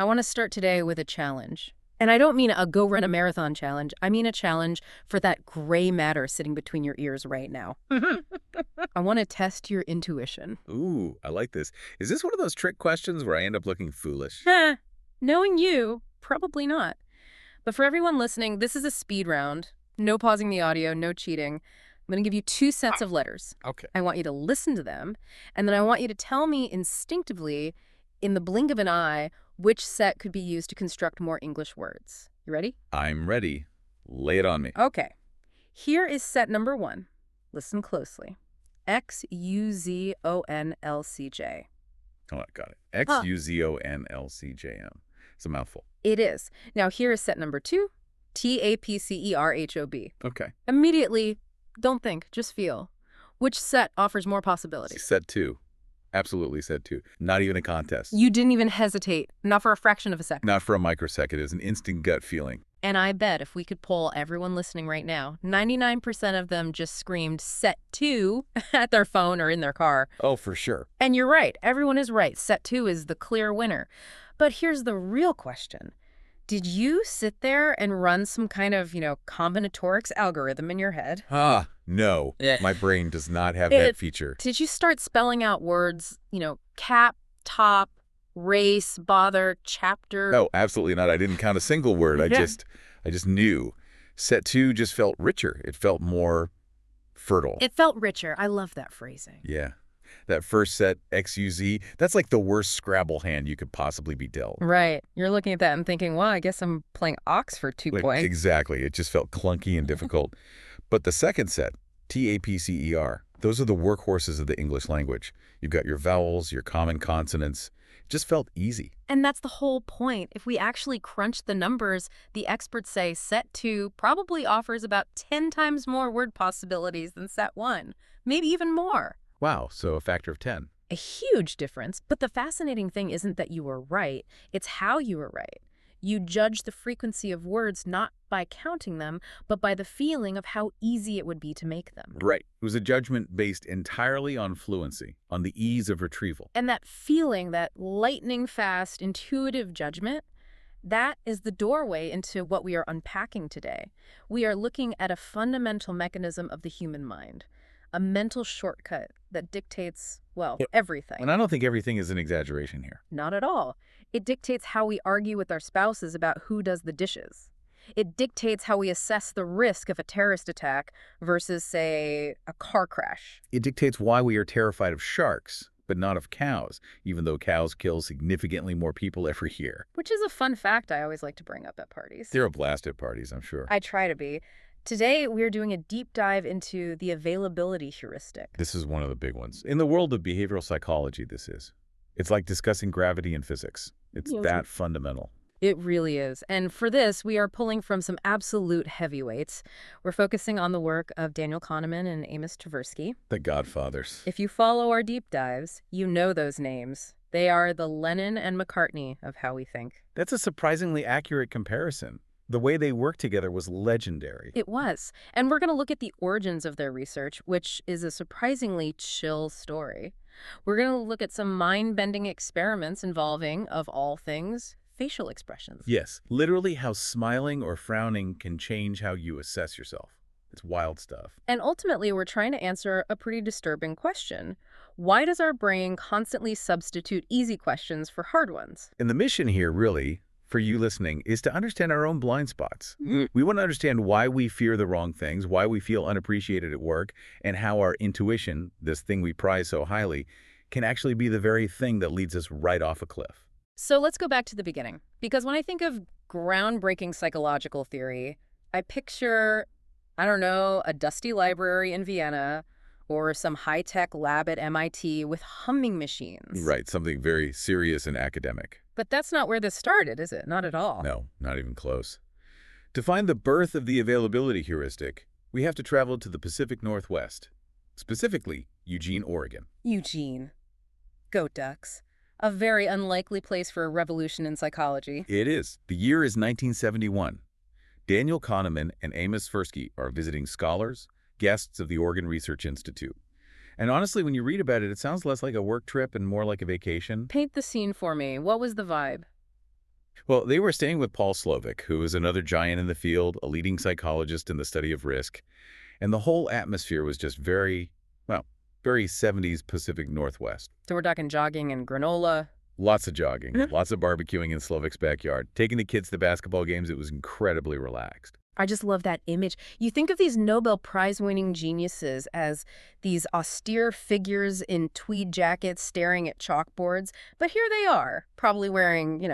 I want to start today with a challenge. And I don't mean a go run a marathon challenge. I mean a challenge for that gray matter sitting between your ears right now. I want to test your intuition. Ooh, I like this. Is this one of those trick questions where I end up looking foolish? Heh, knowing you, probably not. But for everyone listening, this is a speed round. No pausing the audio, no cheating. I'm going to give you two sets of letters. Okay. I want you to listen to them, and then I want you to tell me instinctively, in the blink of an eye, which set could be used to construct more English words. You ready? I'm ready. Lay it on me. Okay. Here is set number 1. Listen closely. Xuzonlcj. Oh, I got it. Xuzonlcjm. It's a mouthful. It is. Now here is set number 2. Tapcerhob. Okay. Immediately, don't think, just feel. Which set offers more possibilities? Set 2. Absolutely set 2. Not even a contest. You didn't even hesitate, not for a fraction of a second. Not for a microsecond. It was an instant gut feeling. And I bet if we could poll everyone listening right now, 99% of them just screamed set 2 at their phone or in their car. Oh, for sure. And you're right. Everyone is right. Set 2 is the clear winner. But here's the real question. Did you sit there and run some kind of, combinatorics algorithm in your head? No. My brain does not have that feature. Did you start spelling out words, cap, top, race, bother, chapter? No, absolutely not. I didn't count a single word. I just knew. Set 2 just felt richer. It felt more fertile. It felt richer. I love that phrasing. Yeah. That first set, XUZ, that's like the worst Scrabble hand you could possibly be dealt. Right. You're looking at that and thinking, well, I guess I'm playing Ox for 2 points. Exactly. It just felt clunky and difficult. But the second set, TAPCER, those are the workhorses of the English language. You've got your vowels, your common consonants. It just felt easy. And that's the whole point. If we actually crunch the numbers, the experts say set 2 probably offers about 10 times more word possibilities than set 1, maybe even more. Wow, so a factor of 10. A huge difference. But the fascinating thing isn't that you were right, it's how you were right. You judge the frequency of words not by counting them, but by the feeling of how easy it would be to make them. Right. It was a judgment based entirely on fluency, on the ease of retrieval. And that feeling, that lightning-fast, intuitive judgment, that is the doorway into what we are unpacking today. We are looking at a fundamental mechanism of the human mind, a mental shortcut that dictates, everything. And I don't think everything is an exaggeration here. Not at all. It dictates how we argue with our spouses about who does the dishes. It dictates how we assess the risk of a terrorist attack versus, say, a car crash. It dictates why we are terrified of sharks, but not of cows, even though cows kill significantly more people every year. Which is a fun fact I always like to bring up at parties. They're a blast at parties, I'm sure. I try to be. Today, we're doing a deep dive into the availability heuristic. This is one of the big ones. In the world of behavioral psychology, this is. It's like discussing gravity and physics. It's that fundamental. It really is. And for this, we are pulling from some absolute heavyweights. We're focusing on the work of Daniel Kahneman and Amos Tversky. The godfathers. If you follow our deep dives, you know those names. They are the Lennon and McCartney of how we think. That's a surprisingly accurate comparison. The way they worked together was legendary. It was. And we're going to look at the origins of their research, which is a surprisingly chill story. We're going to look at some mind-bending experiments involving, of all things, facial expressions. Yes, literally how smiling or frowning can change how you assess yourself. It's wild stuff. And ultimately, we're trying to answer a pretty disturbing question. Why does our brain constantly substitute easy questions for hard ones? And the mission here, really, for you listening, is to understand our own blind spots. We want to understand why we fear the wrong things, why we feel unappreciated at work, and how our intuition, this thing we prize so highly, can actually be the very thing that leads us right off a cliff. So let's go back to the beginning. Because when I think of groundbreaking psychological theory, I picture, a dusty library in Vienna or some high-tech lab at MIT with humming machines. Right, something very serious and academic. But that's not where this started, is it? Not at all. No, not even close. To find the birth of the availability heuristic, we have to travel to the Pacific Northwest, specifically Eugene, Oregon. Eugene. Go Ducks. A very unlikely place for a revolution in psychology. It is. The year is 1971. Daniel Kahneman and Amos Tversky are visiting scholars, guests of the Oregon Research Institute. And honestly, when you read about it, it sounds less like a work trip and more like a vacation. Paint the scene for me. What was the vibe? Well, they were staying with Paul Slovic, who is another giant in the field, a leading psychologist in the study of risk. And the whole atmosphere was just very, well, very 70s Pacific Northwest. So we're talking jogging and granola. Lots of jogging, lots of barbecuing in Slovic's backyard. Taking the kids to basketball games, it was incredibly relaxed. I just love that image. You think of these Nobel Prize-winning geniuses as these austere figures in tweed jackets staring at chalkboards, but here they are, probably wearing,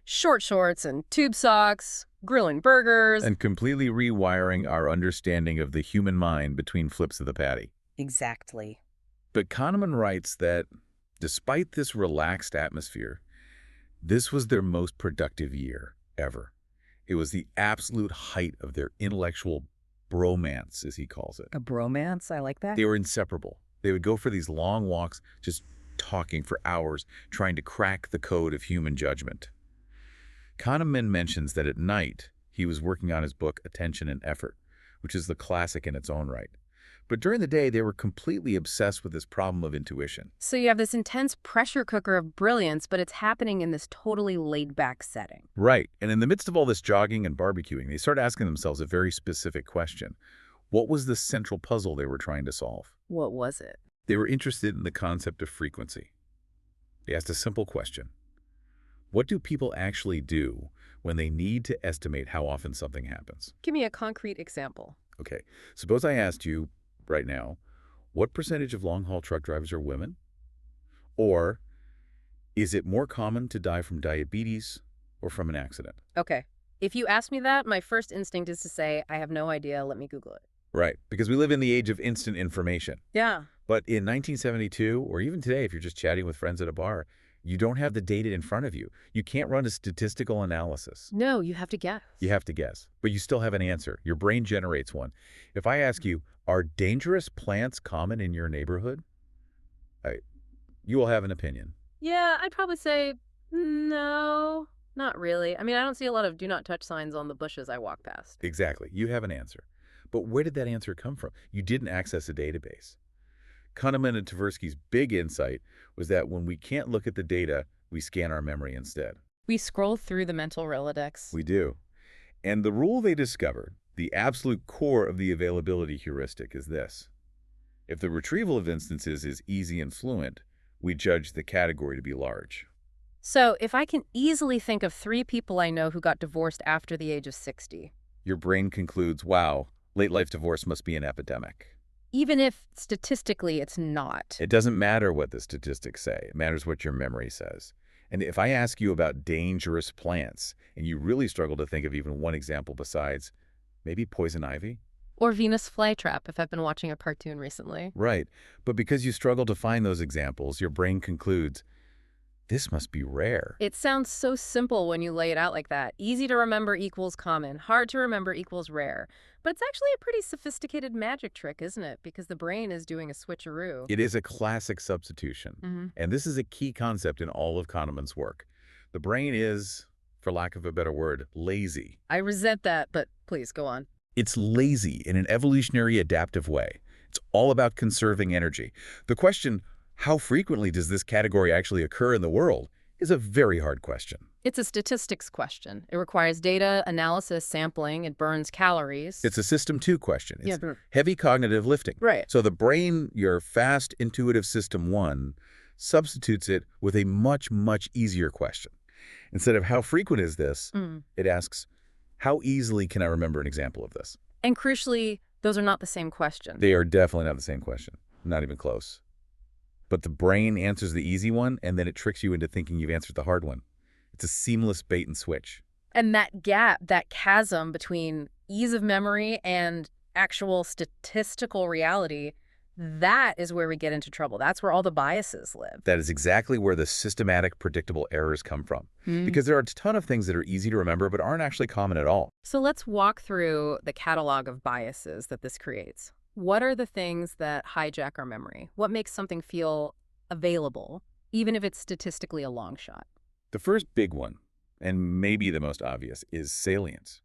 short shorts and tube socks, grilling burgers. And completely rewiring our understanding of the human mind between flips of the patty. Exactly. But Kahneman writes that despite this relaxed atmosphere, this was their most productive year ever. It was the absolute height of their intellectual bromance, as he calls it. A bromance? I like that. They were inseparable. They would go for these long walks, just talking for hours, trying to crack the code of human judgment. Kahneman mentions that at night, he was working on his book, Attention and Effort, which is the classic in its own right. But during the day, they were completely obsessed with this problem of intuition. So you have this intense pressure cooker of brilliance, but it's happening in this totally laid-back setting. Right. And in the midst of all this jogging and barbecuing, they started asking themselves a very specific question. What was the central puzzle they were trying to solve? What was it? They were interested in the concept of frequency. They asked a simple question. What do people actually do when they need to estimate how often something happens? Give me a concrete example. Okay, suppose I asked you right now, what percentage of long-haul truck drivers are women? Or is it more common to die from diabetes or from an accident? Okay. If you ask me that, my first instinct is to say, I have no idea, let me Google it. Right, because we live in the age of instant information. Yeah. But in 1972, or even today, if you're just chatting with friends at a bar, you don't have the data in front of you. You can't run a statistical analysis. No, you have to guess. You have to guess, but you still have an answer. Your brain generates one. If I ask you, are dangerous plants common in your neighborhood? You will have an opinion. Yeah, I'd probably say, no, not really. I mean, I don't see a lot of do not touch signs on the bushes I walk past. Exactly. You have an answer. But where did that answer come from? You didn't access a database. Kahneman and Tversky's big insight was that when we can't look at the data, we scan our memory instead. We scroll through the mental Rolodex. We do. And the rule they discovered, the absolute core of the availability heuristic, is this. If the retrieval of instances is easy and fluent, we judge the category to be large. So if I can easily think of 3 people I know who got divorced after the age of 60. Your brain concludes, wow, late-life divorce must be an epidemic. Even if statistically it's not. It doesn't matter what the statistics say. It matters what your memory says. And if I ask you about dangerous plants, and you really struggle to think of even one example besides maybe poison ivy? Or Venus flytrap, if I've been watching a cartoon recently. Right. But because you struggle to find those examples, your brain concludes, this must be rare. It sounds so simple when you lay it out like that. Easy to remember equals common. Hard to remember equals rare. But it's actually a pretty sophisticated magic trick, isn't it? Because the brain is doing a switcheroo. It is a classic substitution. And this is a key concept in all of Kahneman's work. The brain is, for lack of a better word, lazy. I resent that, but please go on. It's lazy in an evolutionary adaptive way. It's all about conserving energy. The question, how frequently does this category actually occur in the world, is a very hard question. It's a statistics question. It requires data, analysis, sampling. It burns calories. It's a system 2 question. It's Yeah, heavy cognitive lifting. right. So the brain, your fast, intuitive system 1, substitutes it with a much, much easier question. Instead of how frequent is this, it asks, how easily can I remember an example of this? And crucially, those are not the same question. They are definitely not the same question. Not even close. But the brain answers the easy one, and then it tricks you into thinking you've answered the hard one. It's a seamless bait and switch. And that gap, that chasm between ease of memory and actual statistical reality, that is where we get into trouble. That's where all the biases live. That is exactly where the systematic, predictable errors come from. Because there are a ton of things that are easy to remember but aren't actually common at all. So let's walk through the catalog of biases that this creates. What are the things that hijack our memory? What makes something feel available, even if it's statistically a long shot? The first big one, and maybe the most obvious, is salience.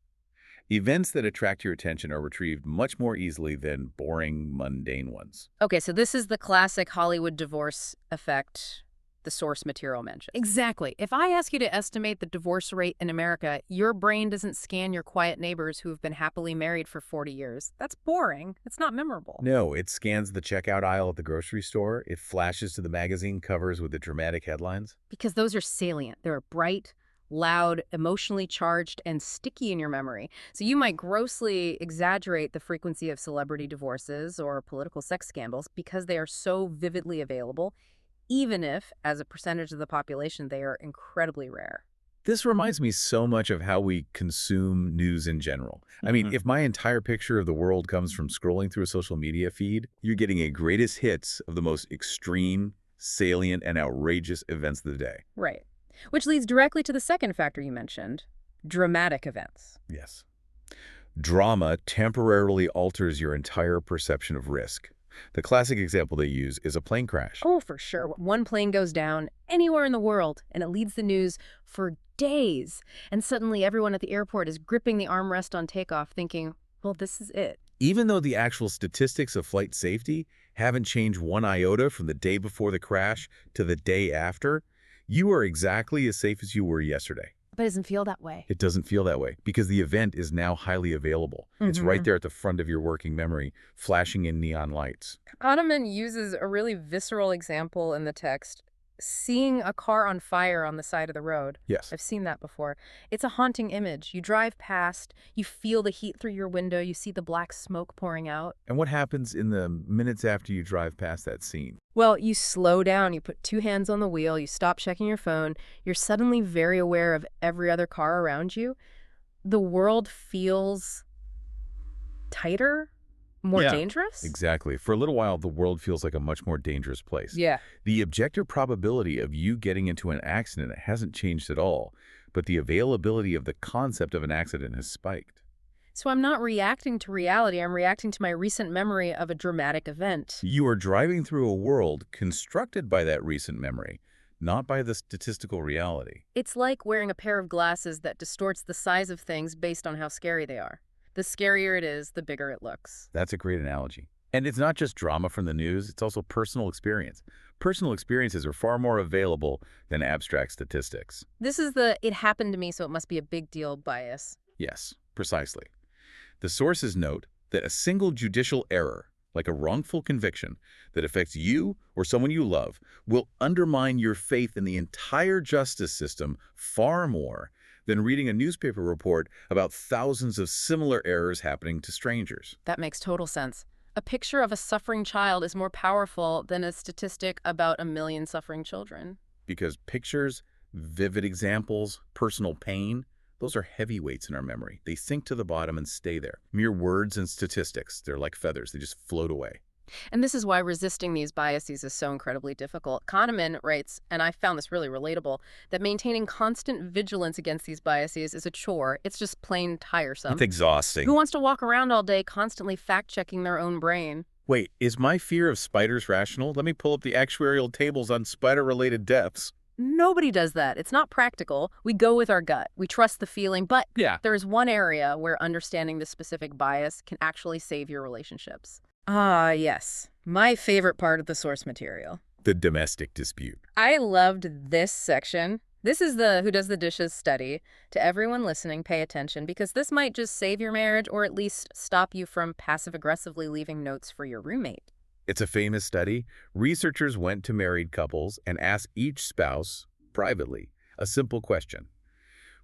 Events that attract your attention are retrieved much more easily than boring, mundane ones. Okay, so this is the classic Hollywood divorce effect. the source material mentions. Exactly. If I ask you to estimate the divorce rate in America, your brain doesn't scan your quiet neighbors who have been happily married for 40 years. That's boring. It's not memorable. No, it scans the checkout aisle at the grocery store. It flashes to the magazine covers with the dramatic headlines. Because those are salient. They're bright, loud, emotionally charged, and sticky in your memory. So you might grossly exaggerate the frequency of celebrity divorces or political sex scandals because they are so vividly available, even if, as a percentage of the population, they are incredibly rare. This reminds me so much of how we consume news in general. I mean, if my entire picture of the world comes from scrolling through a social media feed, you're getting a greatest hits of the most extreme, salient, and outrageous events of the day. Right. Which leads directly to the second factor you mentioned, dramatic events. Yes. Drama temporarily alters your entire perception of risk. The classic example they use is a plane crash. Oh, for sure. One plane goes down anywhere in the world, and it leads the news for days. And suddenly everyone at the airport is gripping the armrest on takeoff thinking, well, this is it. Even though the actual statistics of flight safety haven't changed one iota from the day before the crash to the day after, you are exactly as safe as you were yesterday. But it doesn't feel that way. It doesn't feel that way because the event is now highly available. It's right there at the front of your working memory, flashing in neon lights. Kahneman uses a really visceral example in the text, seeing a car on fire on the side of the road. Yes. I've seen that before. It's a haunting image. You drive past, you feel the heat through your window, you see the black smoke pouring out. And what happens in the minutes after you drive past that scene? Well, you slow down, you put two hands on the wheel, you stop checking your phone, you're suddenly very aware of every other car around you. The world feels tighter, more dangerous? Exactly. For a little while, the world feels like a much more dangerous place. Yeah. The objective probability of you getting into an accident hasn't changed at all, but the availability of the concept of an accident has spiked. So I'm not reacting to reality, I'm reacting to my recent memory of a dramatic event. You are driving through a world constructed by that recent memory, not by the statistical reality. It's like wearing a pair of glasses that distorts the size of things based on how scary they are. The scarier it is, the bigger it looks. That's a great analogy. And it's not just drama from the news, it's also personal experience. Personal experiences are far more available than abstract statistics. This is the "it happened to me, so it must be a big deal" bias. Yes, precisely. The sources note that a single judicial error, like a wrongful conviction that affects you or someone you love, will undermine your faith in the entire justice system far more than reading a newspaper report about thousands of similar errors happening to strangers. That makes total sense. A picture of a suffering child is more powerful than a statistic about 1 million suffering children. Because pictures, vivid examples, personal pain, those are heavyweights in our memory. They sink to the bottom and stay there. Mere words and statistics, they're like feathers. They just float away. And this is why resisting these biases is so incredibly difficult. Kahneman writes, and I found this really relatable, that maintaining constant vigilance against these biases is a chore. It's just plain tiresome. It's exhausting. Who wants to walk around all day constantly fact-checking their own brain? Wait, is my fear of spiders rational? Let me pull up the actuarial tables on spider-related deaths. Nobody does that. It's not practical. We go with our gut. We trust the feeling. But there is one area where understanding the specific bias can actually save your relationships. Ah, yes. My favorite part of the source material. The domestic dispute. I loved this section. This is the who does the dishes study. To everyone listening, pay attention, because this might just save your marriage or at least stop you from passive-aggressively leaving notes for your roommate. It's a famous study. Researchers went to married couples and asked each spouse, privately, a simple question.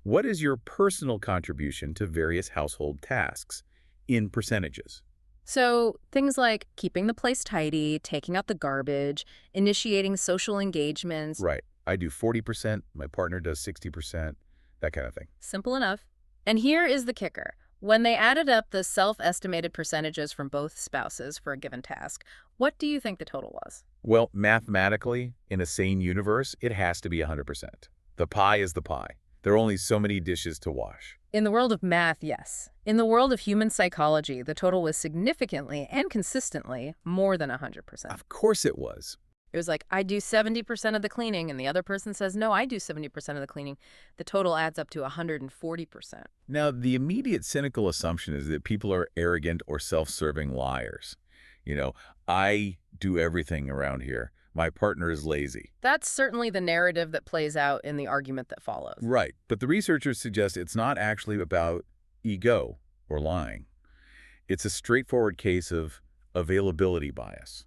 What is your personal contribution to various household tasks in percentages? So things like keeping the place tidy, taking out the garbage, initiating social engagements. Right. I do 40%, my partner does 60%, that kind of thing. Simple enough. And here is the kicker. When they added up the self-estimated percentages from both spouses for a given task, what do you think the total was? Well, mathematically, in a sane universe, it has to be 100%. The pie is the pie. There are only so many dishes to wash. In the world of math, yes. In the world of human psychology, the total was significantly and consistently more than 100%. Of course it was. It was like, I do 70% of the cleaning, and the other person says, no, I do 70% of the cleaning. The total adds up to 140%. Now, the immediate cynical assumption is that people are arrogant or self-serving liars. You know, I do everything around here. My partner is lazy. That's certainly the narrative that plays out in the argument that follows. Right. But the researchers suggest it's not actually about ego or lying. It's a straightforward case of availability bias.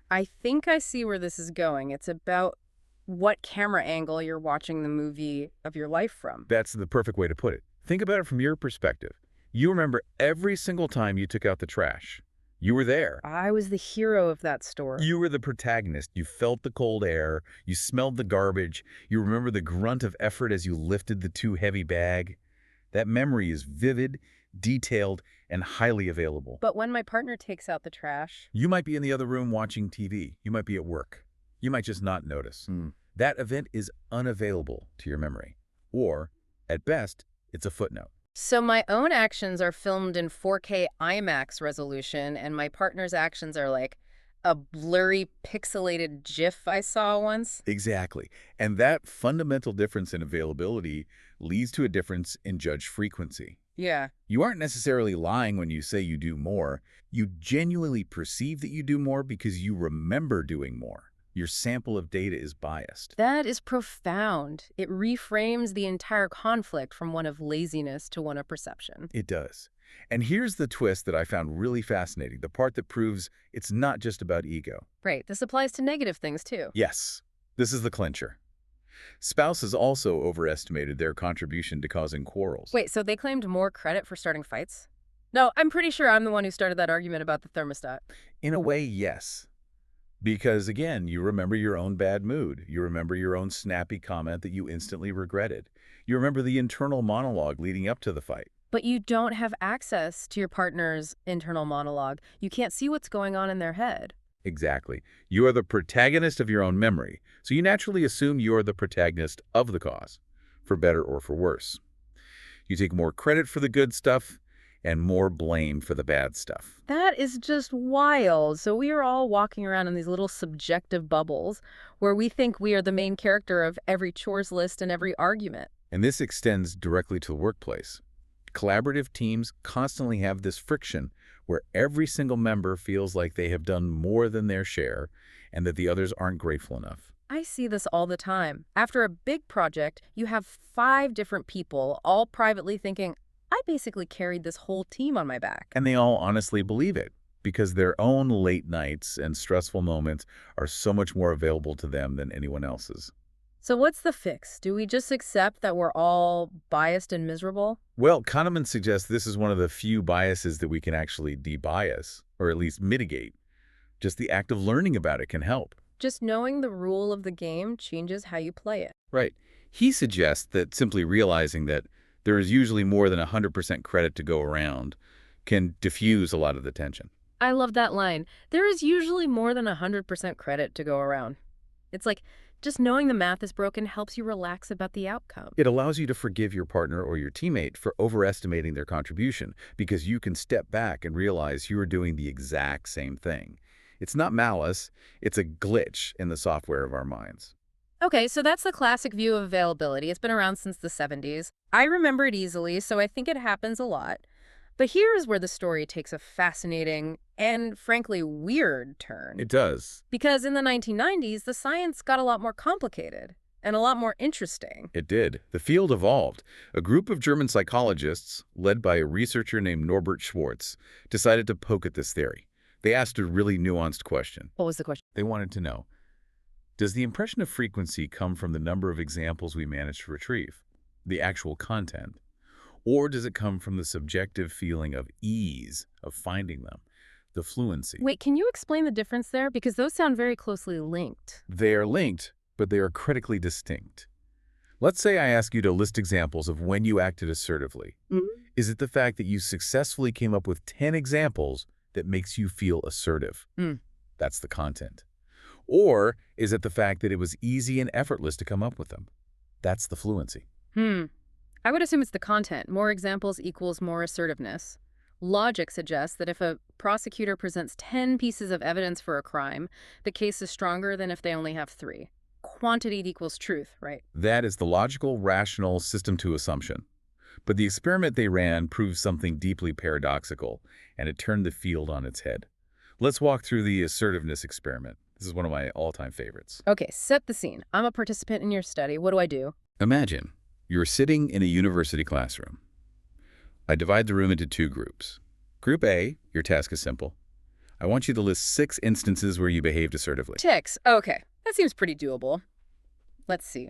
I think I see where this is going. It's about what camera angle you're watching the movie of your life from. That's the perfect way to put it. Think about it from your perspective. You remember every single time you took out the trash. You were there. I was the hero of that story. You were the protagonist. You felt the cold air. You smelled the garbage. You remember the grunt of effort as you lifted the too heavy bag. That memory is vivid, detailed, and highly available. But when my partner takes out the trash... You might be in the other room watching TV. You might be at work. You might just not notice. That event is unavailable to your memory. Or, at best, it's a footnote. So my own actions are filmed in 4K IMAX resolution, and my partner's actions are like a blurry, pixelated GIF I saw once? Exactly. And that fundamental difference in availability leads to a difference in judged frequency. Yeah. You aren't necessarily lying when you say you do more. You genuinely perceive that you do more because you remember doing more. Your sample of data is biased. That is profound. It reframes the entire conflict from one of laziness to one of perception. It does. And here's the twist that I found really fascinating, the part that proves it's not just about ego. Right. This applies to negative things, too. Yes, this is the clincher. Spouses also overestimated their contribution to causing quarrels. Wait, so they claimed more credit for starting fights? No, I'm pretty sure I'm the one who started that argument about the thermostat. In a way, yes. Because, again, you remember your own bad mood. You remember your own snappy comment that you instantly regretted. You remember the internal monologue leading up to the fight. But you don't have access to your partner's internal monologue. You can't see what's going on in their head. Exactly. You are the protagonist of your own memory, so you naturally assume you are the protagonist of the cause, for better or for worse. You take more credit for the good stuff and more blame for the bad stuff. That is just wild. So we are all walking around in these little subjective bubbles where we think we are the main character of every chores list and every argument. And this extends directly to the workplace. Collaborative teams constantly have this friction where every single member feels like they have done more than their share and that the others aren't grateful enough. I see this all the time. After a big project, you have 5 different people all privately thinking, I basically carried this whole team on my back. And they all honestly believe it because their own late nights and stressful moments are so much more available to them than anyone else's. So what's the fix? Do we just accept that we're all biased and miserable? Well, Kahneman suggests this is one of the few biases that we can actually de-bias, or at least mitigate. Just the act of learning about it can help. Just knowing the rule of the game changes how you play it. Right. He suggests that simply realizing that there is usually more than 100% credit to go around can diffuse a lot of the tension. I love that line. There is usually more than 100% credit to go around. It's like just knowing the math is broken helps you relax about the outcome. It allows you to forgive your partner or your teammate for overestimating their contribution because you can step back and realize you are doing the exact same thing. It's not malice, it's a glitch in the software of our minds. Okay, so that's the classic view of availability. It's been around since the 70s. I remember it easily, so I think it happens a lot. But here is where the story takes a fascinating and, frankly, weird turn. It does. Because in the 1990s, the science got a lot more complicated and a lot more interesting. It did. The field evolved. A group of German psychologists, led by a researcher named Norbert Schwartz, decided to poke at this theory. They asked a really nuanced question. What was the question? They wanted to know, does the impression of frequency come from the number of examples we manage to retrieve, the actual content, or does it come from the subjective feeling of ease of finding them, the fluency? Wait, can you explain the difference there? Because those sound very closely linked. They are linked, but they are critically distinct. Let's say I ask you to list examples of when you acted assertively. Is it the fact that you successfully came up with 10 examples that makes you feel assertive? That's the content. Or is it the fact that it was easy and effortless to come up with them? That's the fluency. I would assume it's the content. More examples equals more assertiveness. Logic suggests that if a prosecutor presents 10 pieces of evidence for a crime, the case is stronger than if they only have 3. Quantity equals truth, right? That is the logical, rational system 2 assumption. But the experiment they ran proved something deeply paradoxical, and it turned the field on its head. Let's walk through the assertiveness experiment. This is one of my all-time favorites. Okay, set the scene. I'm a participant in your study. What do I do? Imagine you're sitting in a university classroom. I divide the room into two groups. Group A, your task is simple. I want you to list 6 instances where you behaved assertively. Ticks. Okay, that seems pretty doable. Let's see.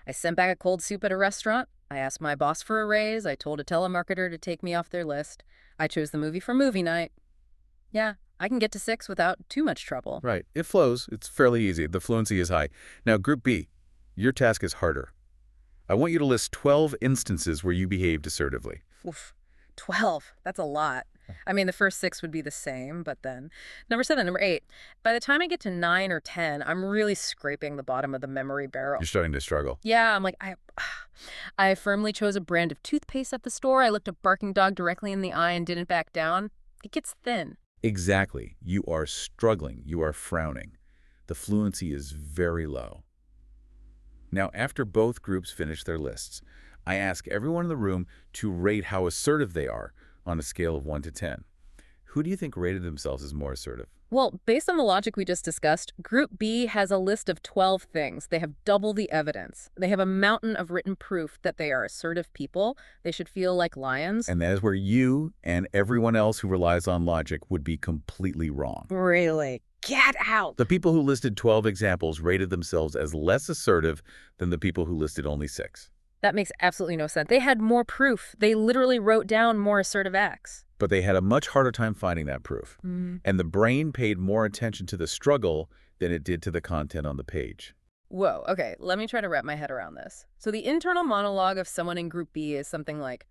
I sent back a cold soup at a restaurant. I asked my boss for a raise. I told a telemarketer to take me off their list. I chose the movie for movie night. Yeah, I can get to 6 without too much trouble. Right. It flows. It's fairly easy. The fluency is high. Now, Group B, your task is harder. I want you to list 12 instances where you behaved assertively. Oof, 12. That's a lot. I mean, the first 6 would be the same, but then number 7, number 8. By the time I get to 9 or 10, I'm really scraping the bottom of the memory barrel. You're starting to struggle. Yeah, I'm like, I firmly chose a brand of toothpaste at the store. I looked a barking dog directly in the eye and didn't back down. It gets thin. Exactly. You are struggling. You are frowning. The fluency is very low. Now, after both groups finish their lists, I ask everyone in the room to rate how assertive they are on a scale of 1 to 10. Who do you think rated themselves as more assertive? Well, based on the logic we just discussed, Group B has a list of 12 things. They have double the evidence. They have a mountain of written proof that they are assertive people. They should feel like lions. And that is where you and everyone else who relies on logic would be completely wrong. Really? Get out! The people who listed 12 examples rated themselves as less assertive than the people who listed only 6. That makes absolutely no sense. They had more proof. They literally wrote down more assertive acts. But they had a much harder time finding that proof. And the brain paid more attention to the struggle than it did to the content on the page. Whoa, okay, let me try to wrap my head around this. So the internal monologue of someone in Group B is something like,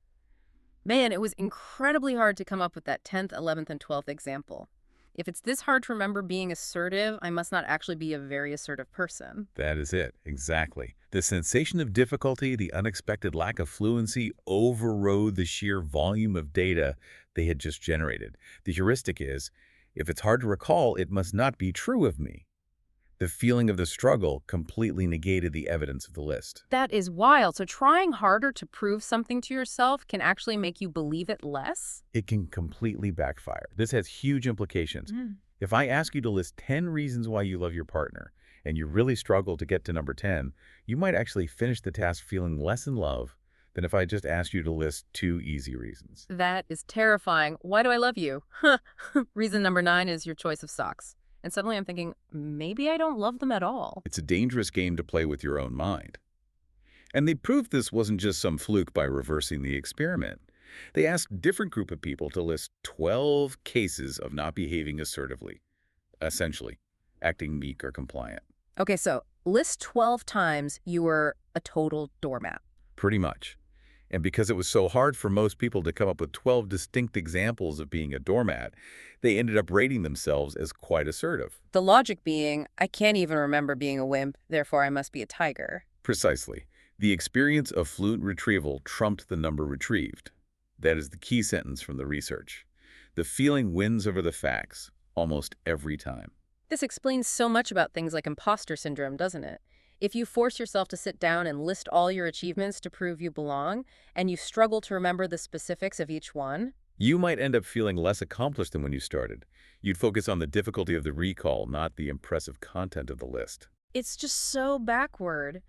man, it was incredibly hard to come up with that 10th, 11th, and 12th example. If it's this hard to remember being assertive, I must not actually be a very assertive person. That is it, exactly. The sensation of difficulty, the unexpected lack of fluency overrode the sheer volume of data they had just generated. The heuristic is, if it's hard to recall, it must not be true of me. The feeling of the struggle completely negated the evidence of the list. That is wild. So trying harder to prove something to yourself can actually make you believe it less? It can completely backfire. This has huge implications. If I ask you to list 10 reasons why you love your partner, and you really struggle to get to number 10, you might actually finish the task feeling less in love than if I just asked you to list 2 easy reasons. That is terrifying. Why do I love you? Reason number 9 is your choice of socks. And suddenly I'm thinking, maybe I don't love them at all. It's a dangerous game to play with your own mind. And they proved this wasn't just some fluke by reversing the experiment. They asked a different group of people to list 12 cases of not behaving assertively, essentially, acting meek or compliant. Okay, so list 12 times you were a total doormat. Pretty much. And because it was so hard for most people to come up with 12 distinct examples of being a doormat, they ended up rating themselves as quite assertive. The logic being, I can't even remember being a wimp, therefore I must be a tiger. Precisely. The experience of fluent retrieval trumped the number retrieved. That is the key sentence from the research. The feeling wins over the facts almost every time. This explains so much about things like imposter syndrome, doesn't it? If you force yourself to sit down and list all your achievements to prove you belong, and you struggle to remember the specifics of each one, you might end up feeling less accomplished than when you started. You'd focus on the difficulty of the recall, not the impressive content of the list. it's just so backward.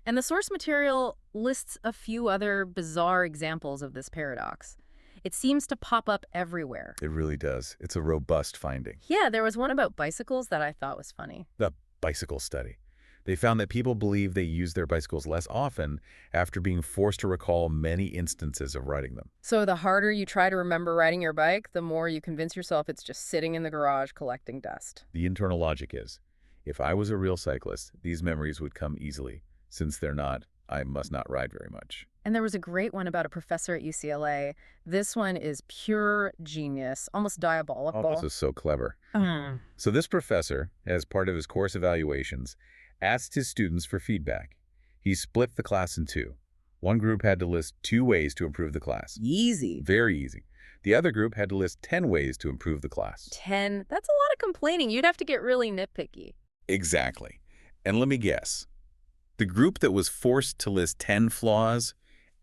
And the source material lists a few other bizarre examples of this paradox. It seems to pop up everywhere. It really does. It's a robust finding. Yeah, there was one about bicycles that I thought was funny. The bicycle study. They found that people believe they use their bicycles less often after being forced to recall many instances of riding them. So the harder you try to remember riding your bike, the more you convince yourself it's just sitting in the garage collecting dust. The internal logic is, if I was a real cyclist, these memories would come easily. Since they're not, I must not ride very much. And there was a great one about a professor at UCLA. This one is pure genius, almost diabolical. Oh, this is so clever. So this professor, as part of his course evaluations, asked his students for feedback. He split the class in two. One group had to list 2 ways to improve the class. Easy. Very easy. The other group had to list 10 ways to improve the class. 10? That's a lot of complaining. You'd have to get really nitpicky. Exactly. And let me guess. The group that was forced to list 10 flaws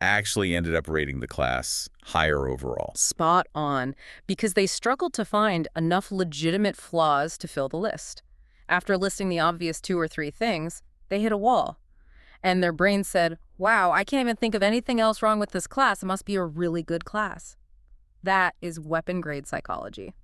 actually ended up rating the class higher overall. Spot on, because they struggled to find enough legitimate flaws to fill the list. After listing the obvious 2 or 3 things, they hit a wall. And their brain said, wow, I can't even think of anything else wrong with this class. It must be a really good class. That is weapon-grade psychology.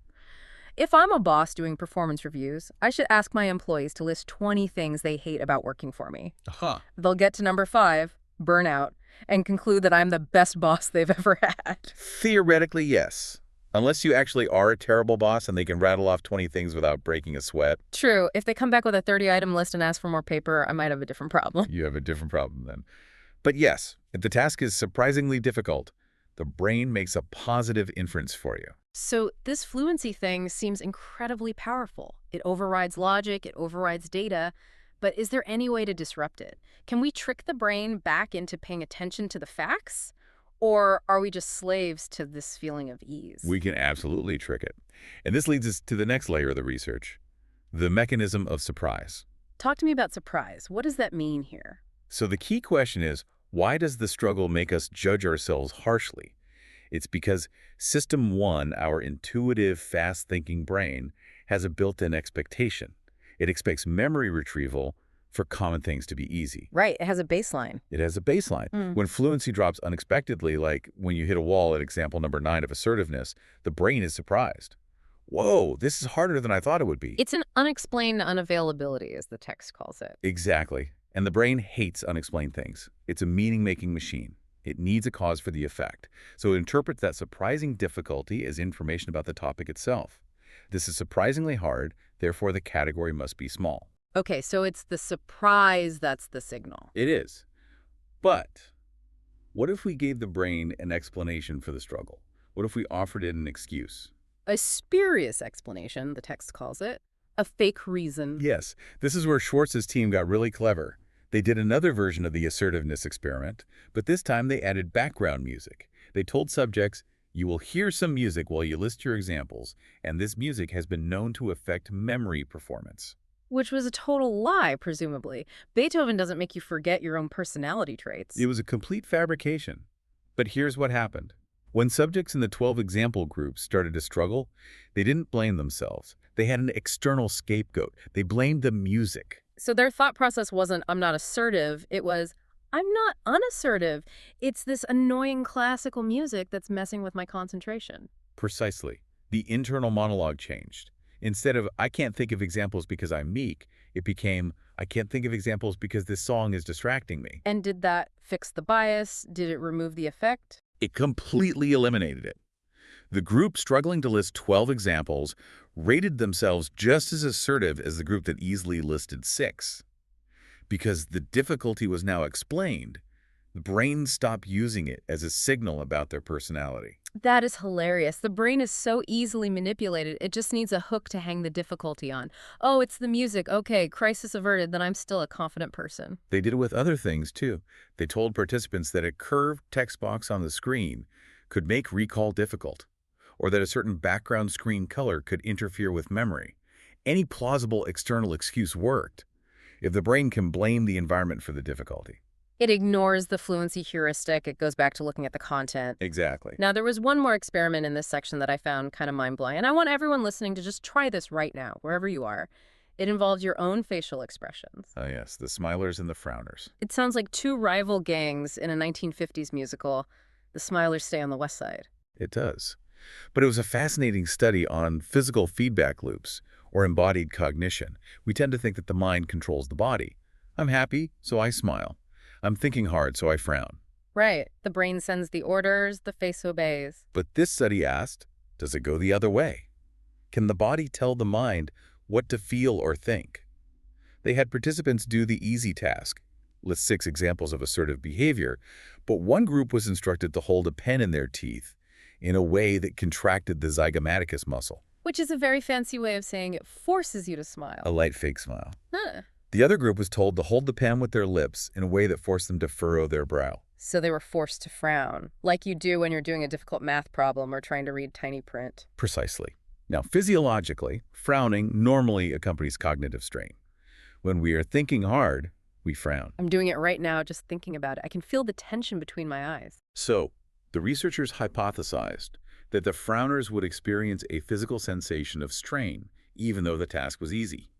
If I'm a boss doing performance reviews, I should ask my employees to list 20 things they hate about working for me. Huh. They'll get to number 5, burnout, and conclude that I'm the best boss they've ever had. Theoretically, yes. Unless you actually are a terrible boss and they can rattle off 20 things without breaking a sweat. True, if they come back with a 30-item list and ask for more paper, I might have a different problem. You have a different problem then. But yes, if the task is surprisingly difficult, the brain makes a positive inference for you. So this fluency thing seems incredibly powerful. It overrides logic, it overrides data, but is there any way to disrupt it? Can we trick the brain back into paying attention to the facts? Or are we just slaves to this feeling of ease? We can absolutely trick it. And this leads us to the next layer of the research, the mechanism of surprise. Talk to me about surprise. What does that mean here? So the key question is, why does the struggle make us judge ourselves harshly? It's because System 1, our intuitive, fast-thinking brain, has a built-in expectation. It expects memory retrieval for common things to be easy. Right, it has a baseline. It has a baseline. When fluency drops unexpectedly, like when you hit a wall at example number 9 of assertiveness, the brain is surprised. Whoa, this is harder than I thought it would be. It's an unexplained unavailability, as the text calls it. Exactly. And the brain hates unexplained things. It's a meaning-making machine. It needs a cause for the effect. So it interprets that surprising difficulty as information about the topic itself. This is surprisingly hard, therefore the category must be small. Okay, so it's the surprise that's the signal. It is. But what if we gave the brain an explanation for the struggle? What if we offered it an excuse? A spurious explanation, the text calls it. A fake reason. Yes, this is where Schwartz's team got really clever. They did another version of the assertiveness experiment, but this time they added background music. They told subjects, you will hear some music while you list your examples, and this music has been known to affect memory performance. Which was a total lie, presumably. Beethoven doesn't make you forget your own personality traits. It was a complete fabrication. But here's what happened. When subjects in the 12 example groups started to struggle, they didn't blame themselves. They had an external scapegoat. They blamed the music. So their thought process wasn't, I'm not assertive. It was, I'm not unassertive. It's this annoying classical music that's messing with my concentration. Precisely. The internal monologue changed. Instead of, I can't think of examples because I'm meek, it became, I can't think of examples because this song is distracting me. And did that fix the bias? Did it remove the effect? It completely eliminated it. The group struggling to list 12 examples rated themselves just as assertive as the group that easily listed 6. Because the difficulty was now explained, the brain stopped using it as a signal about their personality. That is hilarious. The brain is so easily manipulated, it just needs a hook to hang the difficulty on. Oh, it's the music. Okay, crisis averted, then I'm still a confident person. They did it with other things, too. They told participants that a curved text box on the screen could make recall difficult, or that a certain background screen color could interfere with memory. Any plausible external excuse worked, if the brain can blame the environment for the difficulty. It ignores the fluency heuristic. It goes back to looking at the content. Exactly. Now, there was one more experiment in this section that I found kind of mind-blowing, and I want everyone listening to just try this right now, wherever you are. It involves your own facial expressions. Oh, yes, the smilers and the frowners. It sounds like 2 rival gangs in a 1950s musical. The smilers stay on the west side. It does. But it was a fascinating study on physical feedback loops, or embodied cognition. We tend to think that the mind controls the body. I'm happy, so I smile. I'm thinking hard, so I frown. Right. The brain sends the orders, the face obeys. But this study asked, does it go the other way? Can the body tell the mind what to feel or think? They had participants do the easy task, list 6 examples of assertive behavior, but one group was instructed to hold a pen in their teeth in a way that contracted the zygomaticus muscle. Which is a very fancy way of saying it forces you to smile. A light fake smile. Huh. The other group was told to hold the pen with their lips in a way that forced them to furrow their brow. So they were forced to frown, like you do when you're doing a difficult math problem or trying to read tiny print. Precisely. Now, physiologically, frowning normally accompanies cognitive strain. When we are thinking hard, we frown. I'm doing it right now, just thinking about it. I can feel the tension between my eyes. So, the researchers hypothesized that the frowners would experience a physical sensation of strain, even though the task was easy.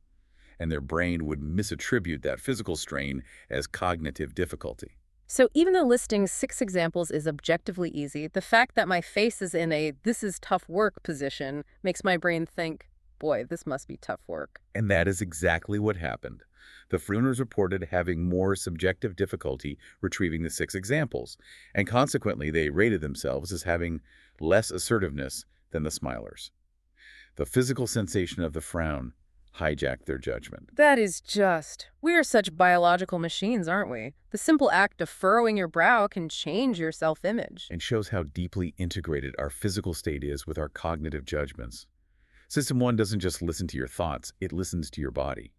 and their brain would misattribute that physical strain as cognitive difficulty. So even though listing 6 examples is objectively easy, the fact that my face is in a "this is tough work" position makes my brain think, boy, this must be tough work. And that is exactly what happened. The Fruiners reported having more subjective difficulty retrieving the 6 examples, and consequently they rated themselves as having less assertiveness than the Smilers. The physical sensation of the frown hijacked their judgment. That is just... We are such biological machines, aren't we? The simple act of furrowing your brow can change your self-image. And shows how deeply integrated our physical state is with our cognitive judgments. System 1 doesn't just listen to your thoughts, it listens to your body.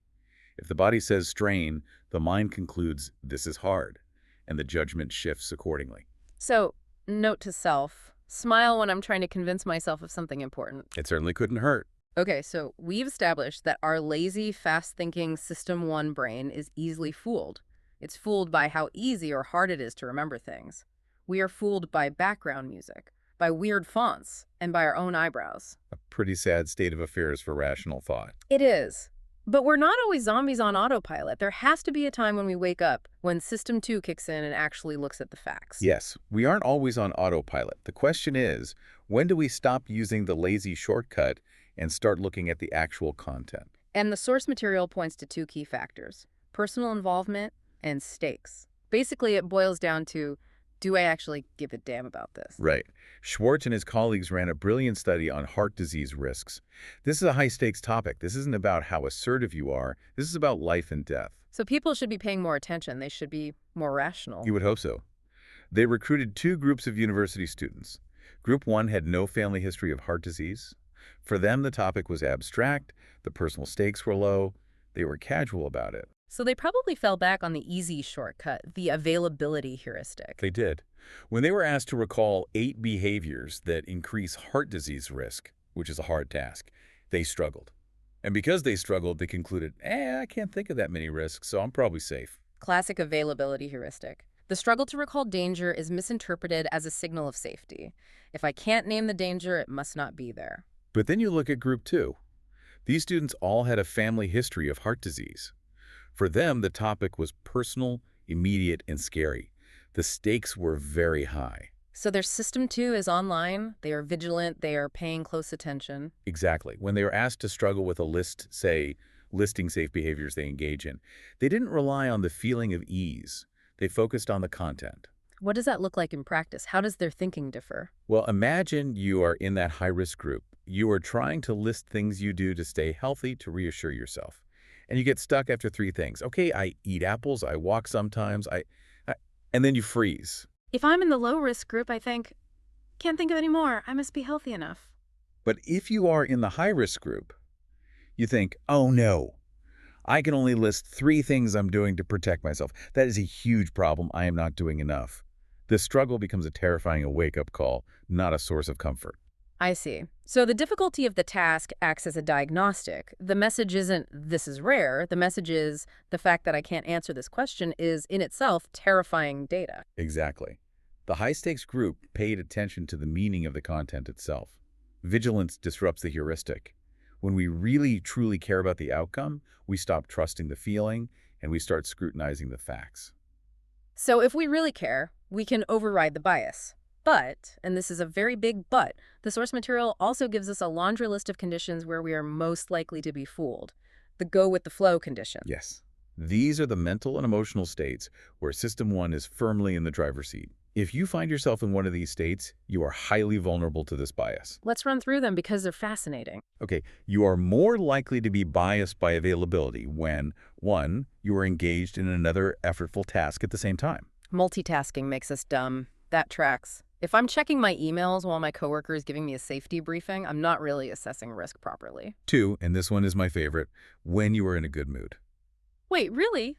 If the body says strain, the mind concludes this is hard, and the judgment shifts accordingly. So, note to self, smile when I'm trying to convince myself of something important. It certainly couldn't hurt. Okay, so we've established that our lazy, fast-thinking System 1 brain is easily fooled. It's fooled by how easy or hard it is to remember things. We are fooled by background music, by weird fonts, and by our own eyebrows. A pretty sad state of affairs for rational thought. It is. But we're not always zombies on autopilot. There has to be a time when we wake up, when System 2 kicks in and actually looks at the facts. Yes, we aren't always on autopilot. The question is, when do we stop using the lazy shortcut and start looking at the actual content? And the source material points to 2 key factors: personal involvement and stakes. Basically, it boils down to, do I actually give a damn about this? Right. Schwartz and his colleagues ran a brilliant study on heart disease risks. This is a high-stakes topic. This isn't about how assertive you are. This is about life and death. So people should be paying more attention. They should be more rational. You would hope so. They recruited 2 groups of university students. Group 1 had no family history of heart disease. For them, the topic was abstract, the personal stakes were low, they were casual about it. So they probably fell back on the easy shortcut, the availability heuristic. They did. When they were asked to recall 8 behaviors that increase heart disease risk, which is a hard task, they struggled. And because they struggled, they concluded, I can't think of that many risks, so I'm probably safe. Classic availability heuristic. The struggle to recall danger is misinterpreted as a signal of safety. If I can't name the danger, it must not be there. But then you look at Group 2. These students all had a family history of heart disease. For them, the topic was personal, immediate, and scary. The stakes were very high. So their System 2 is online, they are vigilant, they are paying close attention. Exactly. When they were asked to struggle with a list, say, listing safe behaviors they engage in, they didn't rely on the feeling of ease. They focused on the content. What does that look like in practice? How does their thinking differ? Well, imagine you are in that high-risk group. You are trying to list things you do to stay healthy, to reassure yourself. And you get stuck after 3 things. Okay, I eat apples, I walk sometimes, and then you freeze. If I'm in the low-risk group, I think, can't think of any more. I must be healthy enough. But if you are in the high-risk group, you think, oh no, I can only list 3 things I'm doing to protect myself. That is a huge problem. I am not doing enough. This struggle becomes a terrifying wake-up call, not a source of comfort. I see. So the difficulty of the task acts as a diagnostic. The message isn't, this is rare. The message is, the fact that I can't answer this question is, in itself, terrifying data. Exactly. The high-stakes group paid attention to the meaning of the content itself. Vigilance disrupts the heuristic. When we really, truly care about the outcome, we stop trusting the feeling, and we start scrutinizing the facts. So if we really care, we can override the bias. But, and this is a very big but, the source material also gives us a laundry list of conditions where we are most likely to be fooled. The go-with-the-flow condition. Yes. These are the mental and emotional states where System 1 is firmly in the driver's seat. If you find yourself in one of these states, you are highly vulnerable to this bias. Let's run through them because they're fascinating. Okay, you are more likely to be biased by availability when, 1, you are engaged in another effortful task at the same time. Multitasking makes us dumb. That tracks. If I'm checking my emails while my coworker is giving me a safety briefing, I'm not really assessing risk properly. 2, and this one is my favorite, when you are in a good mood. Wait, really?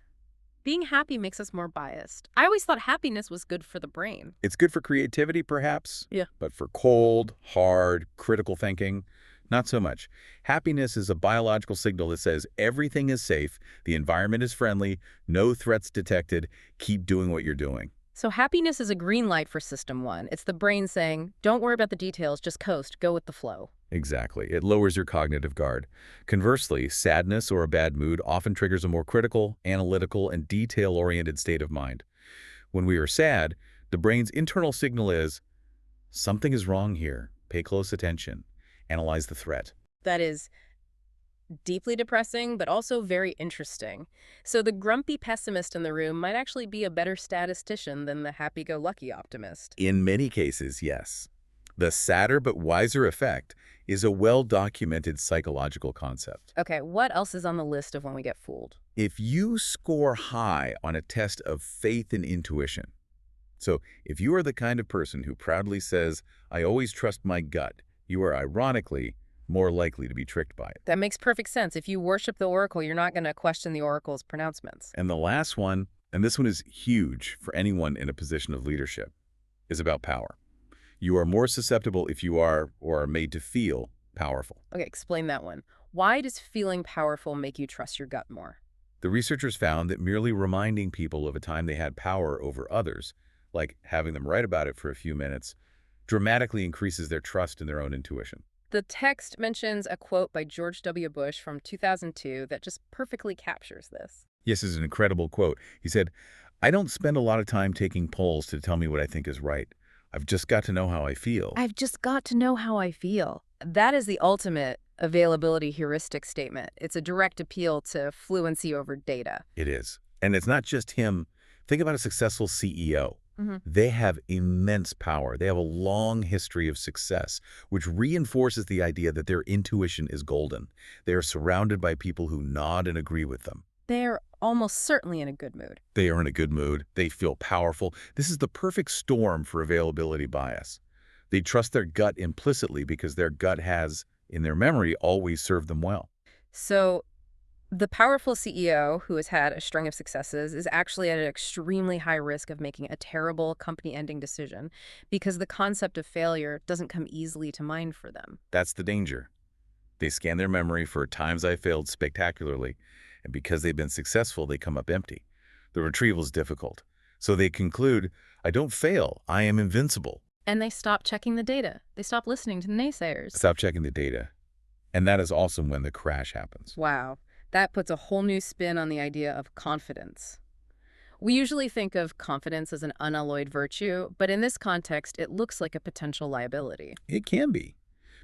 Being happy makes us more biased. I always thought happiness was good for the brain. It's good for creativity, perhaps. Yeah. But for cold, hard, critical thinking, not so much. Happiness is a biological signal that says everything is safe, the environment is friendly, no threats detected, keep doing what you're doing. So happiness is a green light for system one. It's the brain saying, don't worry about the details, just coast, go with the flow. Exactly. It lowers your cognitive guard. Conversely, sadness or a bad mood often triggers a more critical, analytical, and detail-oriented state of mind. When we are sad, the brain's internal signal is, something is wrong here. Pay close attention. Analyze the threat. That is deeply depressing, but also very interesting. So the grumpy pessimist in the room might actually be a better statistician than the happy-go-lucky optimist. In many cases, yes. The sadder but wiser effect is a well-documented psychological concept. Okay, what else is on the list of when we get fooled? If you score high on a test of faith and intuition, so if you are the kind of person who proudly says, I always trust my gut, you are ironically more likely to be tricked by it. That makes perfect sense. If you worship the oracle, you're not going to question the oracle's pronouncements. And the last one, and this one is huge for anyone in a position of leadership, is about power. You are more susceptible if you are, or are made to feel, powerful. Okay, explain that one. Why does feeling powerful make you trust your gut more? The researchers found that merely reminding people of a time they had power over others, like having them write about it for a few minutes, dramatically increases their trust in their own intuition. The text mentions a quote by George W. Bush from 2002 that just perfectly captures this. Yes, it's an incredible quote. He said, I don't spend a lot of time taking polls to tell me what I think is right. I've just got to know how I feel. I've just got to know how I feel. That is the ultimate availability heuristic statement. It's a direct appeal to fluency over data. It is. And it's not just him. Think about a successful CEO. Mm-hmm. They have immense power. They have a long history of success, which reinforces the idea that their intuition is golden. They are surrounded by people who nod and agree with them. They're almost certainly in a good mood. They are in a good mood. They feel powerful. This is the perfect storm for availability bias. They trust their gut implicitly because their gut has, in their memory, always served them well. So the powerful CEO who has had a string of successes is actually at an extremely high risk of making a terrible company-ending decision because the concept of failure doesn't come easily to mind for them. That's the danger. They scan their memory for times I failed spectacularly, and because they've been successful, they come up empty. The retrieval is difficult. So they conclude, I don't fail, I am invincible. And they stop checking the data. They stop listening to the naysayers. Stop checking the data. And that is also when the crash happens. Wow. That puts a whole new spin on the idea of confidence. We usually think of confidence as an unalloyed virtue, but in this context, it looks like a potential liability. It can be.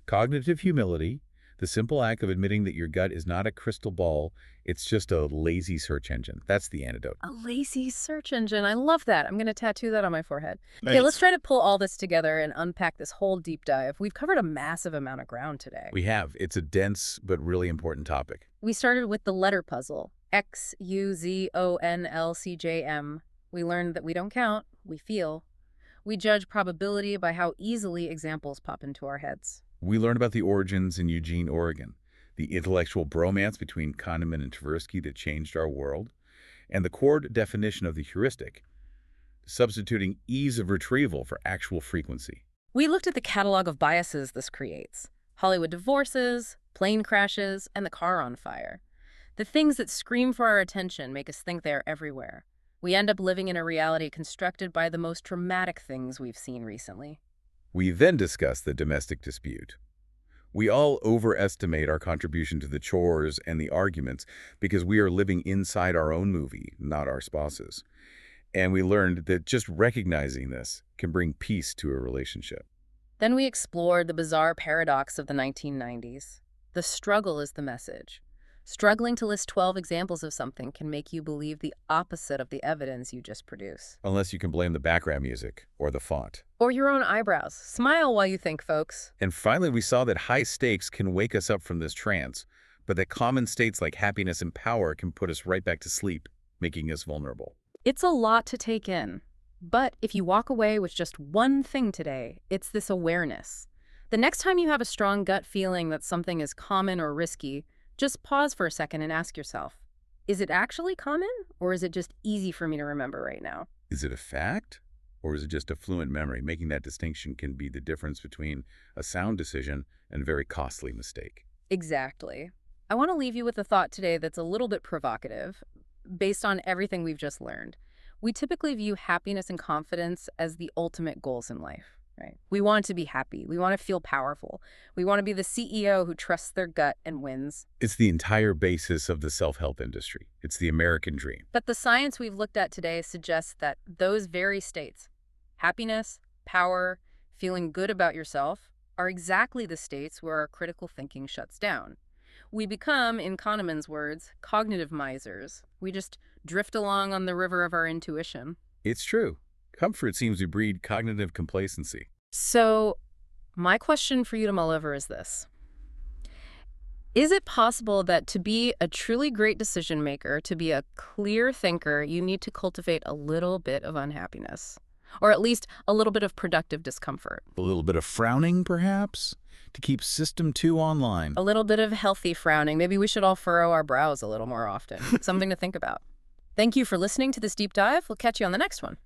Cognitive humility, the simple act of admitting that your gut is not a crystal ball, it's just a lazy search engine. That's the antidote. A lazy search engine. I love that. I'm going to tattoo that on my forehead. Nice. Okay, let's try to pull all this together and unpack this whole deep dive. We've covered a massive amount of ground today. We have. It's a dense but really important topic. We started with the letter puzzle. XUZONLCJM. We learned that we don't count, we feel. We judge probability by how easily examples pop into our heads. We learned about the origins in Eugene, Oregon, the intellectual bromance between Kahneman and Tversky that changed our world, and the core definition of the heuristic, substituting ease of retrieval for actual frequency. We looked at the catalog of biases this creates. Hollywood divorces, plane crashes, and the car on fire. The things that scream for our attention make us think they are everywhere. We end up living in a reality constructed by the most traumatic things we've seen recently. We then discussed the domestic dispute. We all overestimate our contribution to the chores and the arguments because we are living inside our own movie, not our spouse's. And we learned that just recognizing this can bring peace to a relationship. Then we explored the bizarre paradox of the 1990s. The struggle is the message. Struggling to list 12 examples of something can make you believe the opposite of the evidence you just produce. Unless you can blame the background music or the font. Or your own eyebrows. Smile while you think, folks. And finally, we saw that high stakes can wake us up from this trance, but that common states like happiness and power can put us right back to sleep, making us vulnerable. It's a lot to take in. But if you walk away with just one thing today, it's this awareness. The next time you have a strong gut feeling that something is common or risky, just pause for a second and ask yourself, is it actually common, or is it just easy for me to remember right now? Is it a fact, or is it just a fluent memory? Making that distinction can be the difference between a sound decision and a very costly mistake. Exactly. I want to leave you with a thought today that's a little bit provocative, based on everything we've just learned. We typically view happiness and confidence as the ultimate goals in life, right? We want to be happy. We want to feel powerful. We want to be the CEO who trusts their gut and wins. It's the entire basis of the self-help industry. It's the American dream. But the science we've looked at today suggests that those very states, happiness, power, feeling good about yourself, are exactly the states where our critical thinking shuts down. We become, in Kahneman's words, cognitive misers. We just drift along on the river of our intuition. It's true. Comfort seems to breed cognitive complacency. So, my question for you to mull over is this. Is it possible that to be a truly great decision maker, to be a clear thinker, you need to cultivate a little bit of unhappiness? Or at least a little bit of productive discomfort? A little bit of frowning, perhaps, to keep System 2 online. A little bit of healthy frowning. Maybe we should all furrow our brows a little more often. Something to think about. Thank you for listening to this deep dive. We'll catch you on the next one.